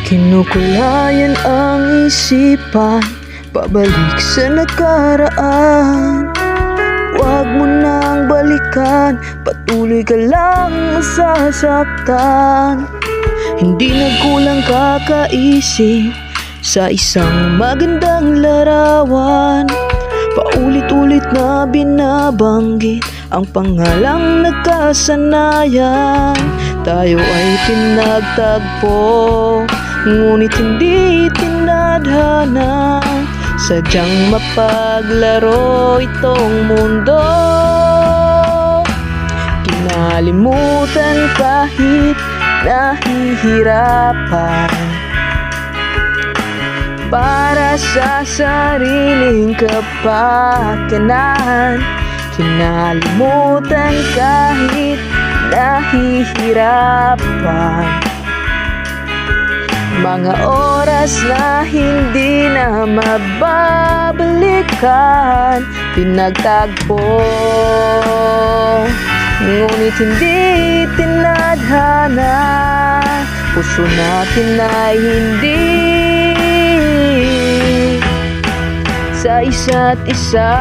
Kinukulayan ang isipan, pabalik sa nakaraan. Huwag mo nang balikan, patuloy ka lang masasaktan. Hindi nagkulang kakaisip sa isang magandang larawan. Paulit-ulit na binabanggit ang pangalang nagkasanayan. Tayo ay pinagtagpo, ngunit hindi tinadhana. Sadyang mapaglaro itong mundo. Kinalimutan kahit nahihirapan, para sa sariling kapakanan. Kinalimutan kahit nahihirapan, mga oras na hindi na mababalikan. Pinagtagpo, ngunit hindi tinadhana. Puso natin ay hindi sa isa't isa.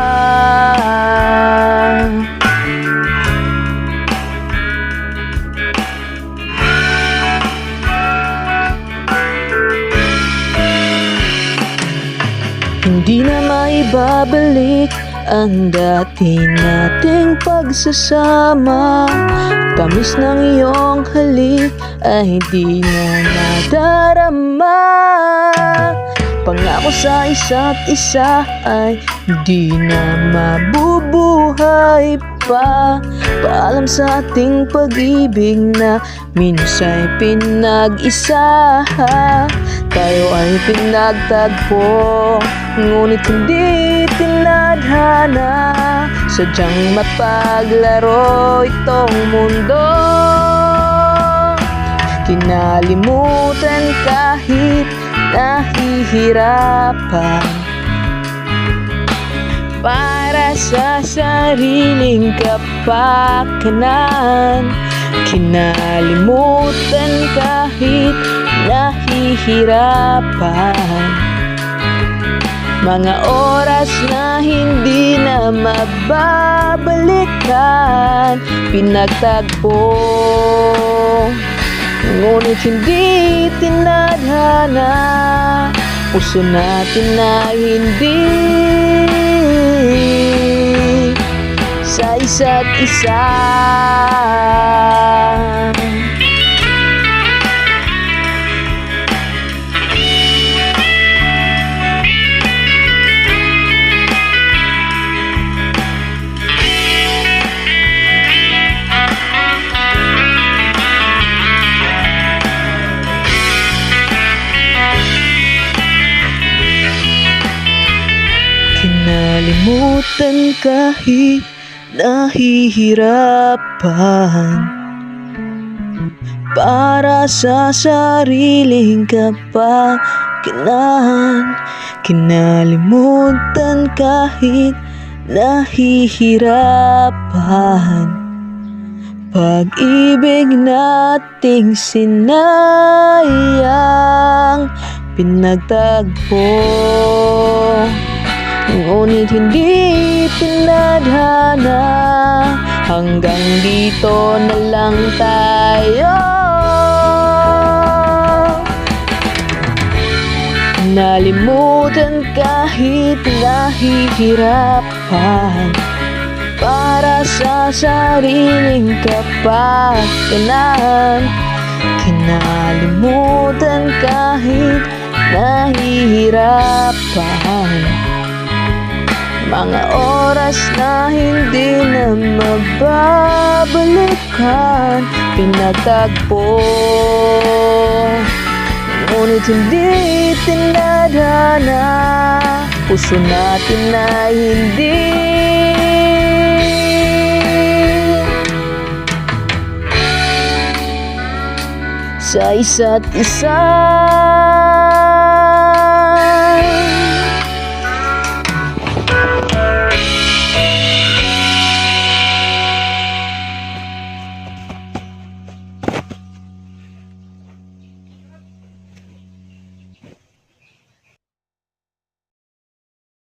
Hindi na maibabalik ang dati nating pagsasama. Tamis ng iyong halik ay di na nadarama. Pangako sa isa't isa ay di na mabubuhay pa. Paalam sa ating pag-ibig na minsa'y pinag-isa. Tayo ay pinagtagpo, ngunit hindi tinadhana. Sadyang mapaglaro itong mundo. Kinalimutan kahit nahihirapan, para sa sariling kapakanan. Kinalimutan kahit nahihirapan, mga oras na hindi na mababalikan. Pinagtagpo, ngunit hindi tinadhana. Puso natin na hindi sa isa't isa. Kinalimutan kahit nahihirapan, para sa sariling kapakanan. Kinalimutan kahit nahihirapan, pag-ibig nating sinayang. Pinagtagpo, ngunit hindi tinadhana. Hanggang dito na lang tayo. Nalimutan kahit nahihirapan, para sa sariling kapakanan. Kinalimutan kahit nahihirapan, mga oras na hindi na mababalikan. Pinagtagpo, ngunit hindi tinadhana. Puso natin na hindi sa isa't isa.